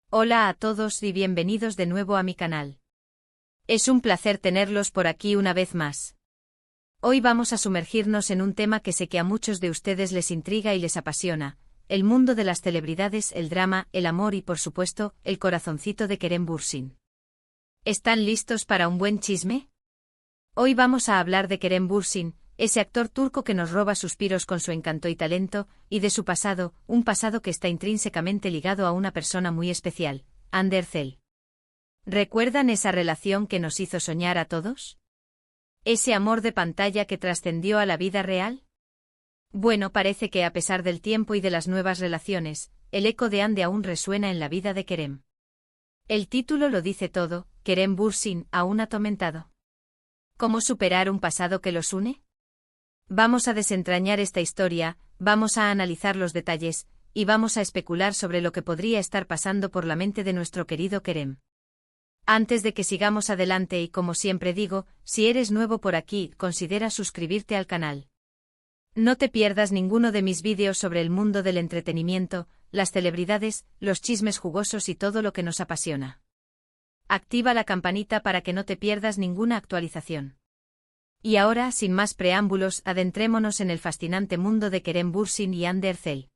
Hola a todos y bienvenidos de nuevo a mi canal. Es un placer tenerlos por aquí una vez más. Hoy vamos a sumergirnos en un tema que sé que a muchos de ustedes les intriga y les apasiona, el mundo de las celebridades, el drama, el amor y por supuesto, el corazoncito de Kerem Bürsin. ¿Están listos para un buen chisme? Hoy vamos a hablar de Kerem Bürsin, ese actor turco que nos roba suspiros con su encanto y talento, y de su pasado, un pasado que está intrínsecamente ligado a una persona muy especial, Hande Erçel. ¿Recuerdan esa relación que nos hizo soñar a todos? ¿Ese amor de pantalla que trascendió a la vida real? Bueno, parece que a pesar del tiempo y de las nuevas relaciones, el eco de Hande aún resuena en la vida de Kerem. El título lo dice todo, Kerem Bürsin, aún atormentado. ¿Cómo superar un pasado que los une? Vamos a desentrañar esta historia, vamos a analizar los detalles, y vamos a especular sobre lo que podría estar pasando por la mente de nuestro querido Kerem. Antes de que sigamos adelante y como siempre digo, si eres nuevo por aquí, considera suscribirte al canal. No te pierdas ninguno de mis vídeos sobre el mundo del entretenimiento, las celebridades, los chismes jugosos y todo lo que nos apasiona. Activa la campanita para que no te pierdas ninguna actualización. Y ahora, sin más preámbulos, adentrémonos en el fascinante mundo de Kerem Bürsin y Hande Erçel.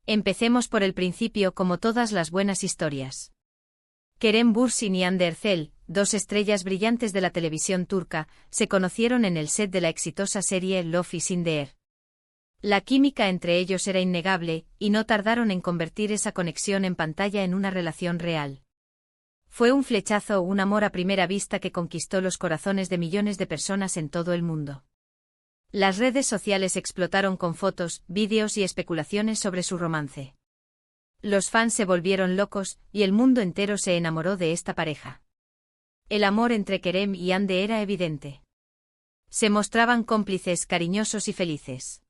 Empecemos por el principio como todas las buenas historias. Kerem Bürsin y Hande Erçel, dos estrellas brillantes de la televisión turca, se conocieron en el set de la exitosa serie Love is in the Air. La química entre ellos era innegable, y no tardaron en convertir esa conexión en pantalla en una relación real. Fue un flechazo o un amor a primera vista que conquistó los corazones de millones de personas en todo el mundo. Las redes sociales explotaron con fotos, vídeos y especulaciones sobre su romance. Los fans se volvieron locos, y el mundo entero se enamoró de esta pareja. El amor entre Kerem y Hande era evidente. Se mostraban cómplices, cariñosos y felices.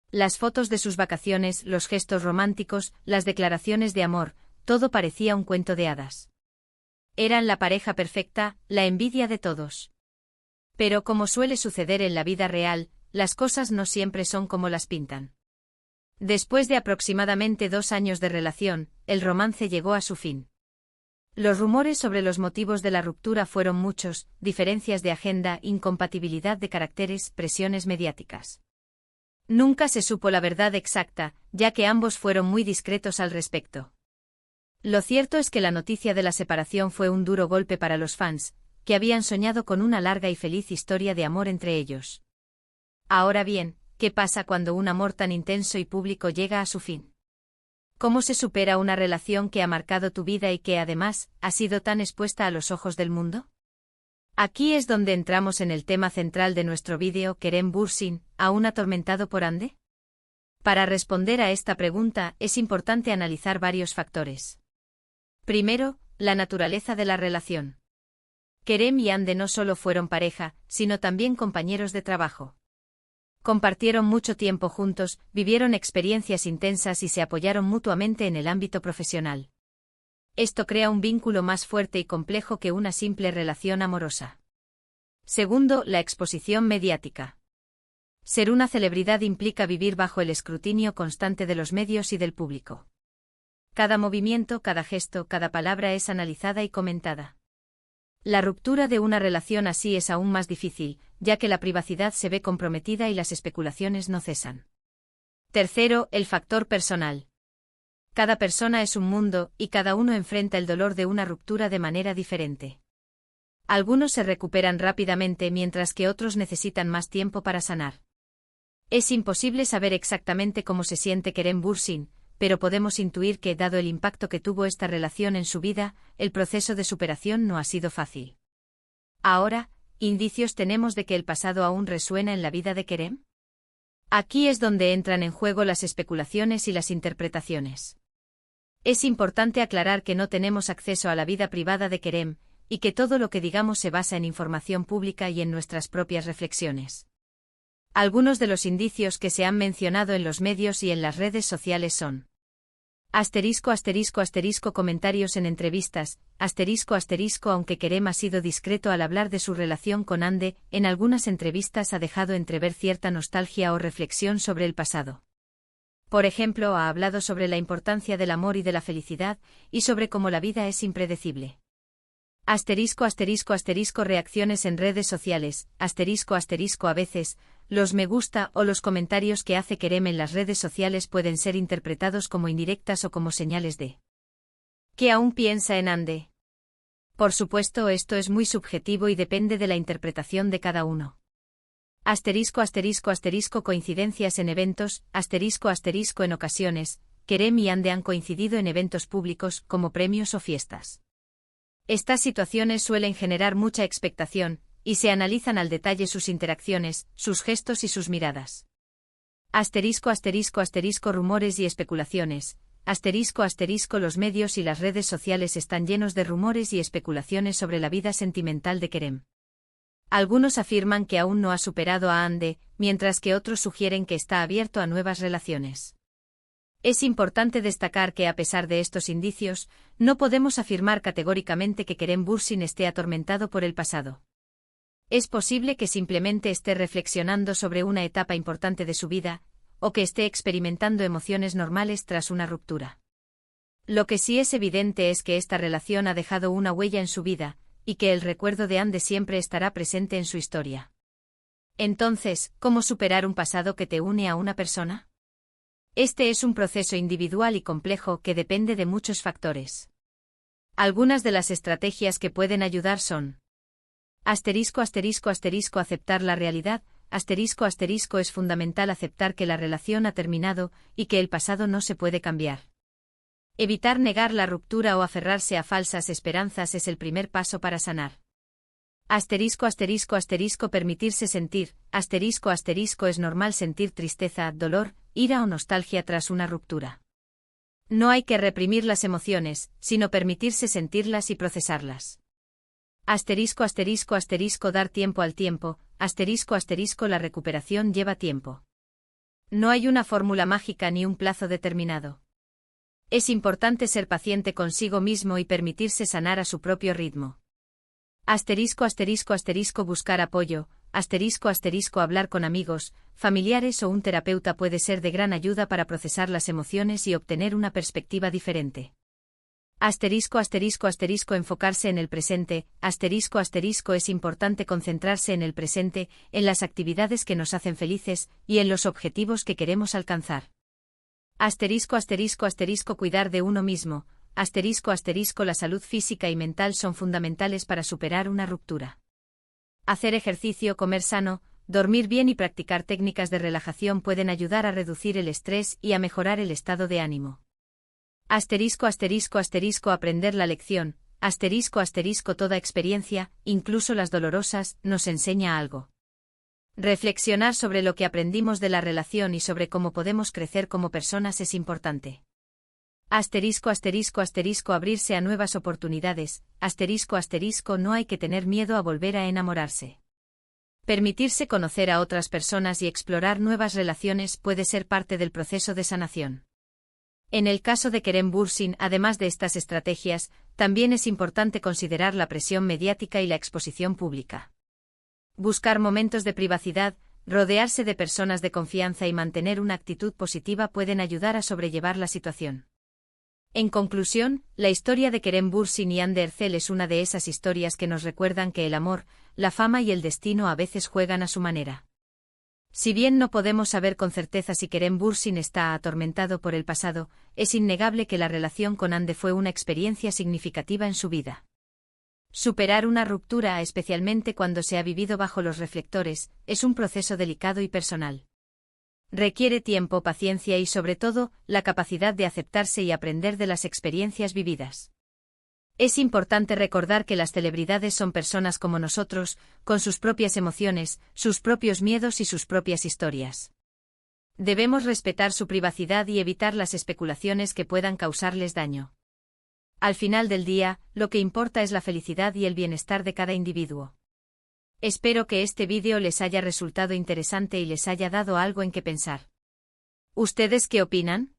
Las fotos de sus vacaciones, los gestos románticos, las declaraciones de amor, todo parecía un cuento de hadas. Eran la pareja perfecta, la envidia de todos. Pero como suele suceder en la vida real, las cosas no siempre son como las pintan. Después de aproximadamente 2 años de relación, el romance llegó a su fin. Los rumores sobre los motivos de la ruptura fueron muchos, diferencias de agenda, incompatibilidad de caracteres, presiones mediáticas. Nunca se supo la verdad exacta, ya que ambos fueron muy discretos al respecto. Lo cierto es que la noticia de la separación fue un duro golpe para los fans, que habían soñado con una larga y feliz historia de amor entre ellos. Ahora bien, ¿qué pasa cuando un amor tan intenso y público llega a su fin? ¿Cómo se supera una relación que ha marcado tu vida y que además ha sido tan expuesta a los ojos del mundo? Aquí es donde entramos en el tema central de nuestro vídeo, Kerem Bürsin, ¿aún atormentado por Hande? Para responder a esta pregunta es importante analizar varios factores. Primero, la naturaleza de la relación. Kerem y Hande no solo fueron pareja, sino también compañeros de trabajo. Compartieron mucho tiempo juntos, vivieron experiencias intensas y se apoyaron mutuamente en el ámbito profesional. Esto crea un vínculo más fuerte y complejo que una simple relación amorosa. Segundo, la exposición mediática. Ser una celebridad implica vivir bajo el escrutinio constante de los medios y del público. Cada movimiento, cada gesto, cada palabra es analizada y comentada. La ruptura de una relación así es aún más difícil, ya que la privacidad se ve comprometida y las especulaciones no cesan. Tercero, el factor personal. Cada persona es un mundo, y cada uno enfrenta el dolor de una ruptura de manera diferente. Algunos se recuperan rápidamente mientras que otros necesitan más tiempo para sanar. Es imposible saber exactamente cómo se siente Kerem Bürsin, pero podemos intuir que, dado el impacto que tuvo esta relación en su vida, el proceso de superación no ha sido fácil. Ahora, ¿indicios tenemos de que el pasado aún resuena en la vida de Kerem? Aquí es donde entran en juego las especulaciones y las interpretaciones. Es importante aclarar que no tenemos acceso a la vida privada de Kerem, y que todo lo que digamos se basa en información pública y en nuestras propias reflexiones. Algunos de los indicios que se han mencionado en los medios y en las redes sociales son: comentarios en entrevistas, aunque Kerem ha sido discreto al hablar de su relación con Hande, en algunas entrevistas ha dejado entrever cierta nostalgia o reflexión sobre el pasado. Por ejemplo, ha hablado sobre la importancia del amor y de la felicidad, y sobre cómo la vida es impredecible. Reacciones en redes sociales, a veces, los me gusta o los comentarios que hace Kerem en las redes sociales pueden ser interpretados como indirectas o como señales de que aún piensa en Ande. Por supuesto, esto es muy subjetivo y depende de la interpretación de cada uno. Coincidencias en eventos, en ocasiones, Kerem y Ande han coincidido en eventos públicos, como premios o fiestas. Estas situaciones suelen generar mucha expectación, y se analizan al detalle sus interacciones, sus gestos y sus miradas. Rumores y especulaciones. Los medios y las redes sociales están llenos de rumores y especulaciones sobre la vida sentimental de Kerem. Algunos afirman que aún no ha superado a Ande, mientras que otros sugieren que está abierto a nuevas relaciones. Es importante destacar que a pesar de estos indicios, no podemos afirmar categóricamente que Kerem Bürsin esté atormentado por el pasado. Es posible que simplemente esté reflexionando sobre una etapa importante de su vida, o que esté experimentando emociones normales tras una ruptura. Lo que sí es evidente es que esta relación ha dejado una huella en su vida, y que el recuerdo de Ande siempre estará presente en su historia. Entonces, ¿cómo superar un pasado que te une a una persona? Este es un proceso individual y complejo que depende de muchos factores. Algunas de las estrategias que pueden ayudar son: aceptar la realidad. Es fundamental aceptar que la relación ha terminado y que el pasado no se puede cambiar. Evitar negar la ruptura o aferrarse a falsas esperanzas es el primer paso para sanar. Permitirse sentir. Es normal sentir tristeza, dolor, ira o nostalgia tras una ruptura. No hay que reprimir las emociones, sino permitirse sentirlas y procesarlas. Dar tiempo al tiempo. La recuperación lleva tiempo. No hay una fórmula mágica ni un plazo determinado. Es importante ser paciente consigo mismo y permitirse sanar a su propio ritmo. Buscar apoyo. Hablar con amigos, familiares o un terapeuta puede ser de gran ayuda para procesar las emociones y obtener una perspectiva diferente. Enfocarse en el presente. Es importante concentrarse en el presente, en las actividades que nos hacen felices, y en los objetivos que queremos alcanzar. Cuidar de uno mismo. La salud física y mental son fundamentales para superar una ruptura. Hacer ejercicio, comer sano, dormir bien y practicar técnicas de relajación pueden ayudar a reducir el estrés y a mejorar el estado de ánimo. Aprender la lección. Toda experiencia, incluso las dolorosas, nos enseña algo. Reflexionar sobre lo que aprendimos de la relación y sobre cómo podemos crecer como personas es importante. Abrirse a nuevas oportunidades. No hay que tener miedo a volver a enamorarse. Permitirse conocer a otras personas y explorar nuevas relaciones puede ser parte del proceso de sanación. En el caso de Kerem Bürsin, además de estas estrategias, también es importante considerar la presión mediática y la exposición pública. Buscar momentos de privacidad, rodearse de personas de confianza y mantener una actitud positiva pueden ayudar a sobrellevar la situación. En conclusión, la historia de Kerem Bürsin y Hande Erçel es una de esas historias que nos recuerdan que el amor, la fama y el destino a veces juegan a su manera. Si bien no podemos saber con certeza si Kerem Bürsin está atormentado por el pasado, es innegable que la relación con Hande fue una experiencia significativa en su vida. Superar una ruptura, especialmente cuando se ha vivido bajo los reflectores, es un proceso delicado y personal. Requiere tiempo, paciencia y, sobre todo, la capacidad de aceptarse y aprender de las experiencias vividas. Es importante recordar que las celebridades son personas como nosotros, con sus propias emociones, sus propios miedos y sus propias historias. Debemos respetar su privacidad y evitar las especulaciones que puedan causarles daño. Al final del día, lo que importa es la felicidad y el bienestar de cada individuo. Espero que este vídeo les haya resultado interesante y les haya dado algo en qué pensar. ¿Ustedes qué opinan?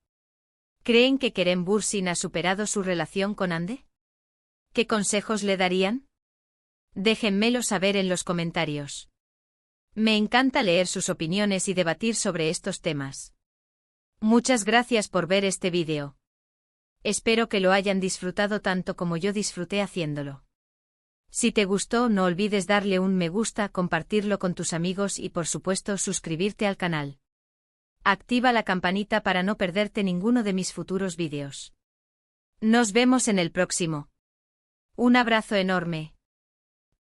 ¿Creen que Kerem Bürsin ha superado su relación con Hande? ¿Qué consejos le darían? Déjenmelo saber en los comentarios. Me encanta leer sus opiniones y debatir sobre estos temas. Muchas gracias por ver este vídeo. Espero que lo hayan disfrutado tanto como yo disfruté haciéndolo. Si te gustó, no olvides darle un me gusta, compartirlo con tus amigos y por supuesto suscribirte al canal. Activa la campanita para no perderte ninguno de mis futuros vídeos. Nos vemos en el próximo. Un abrazo enorme.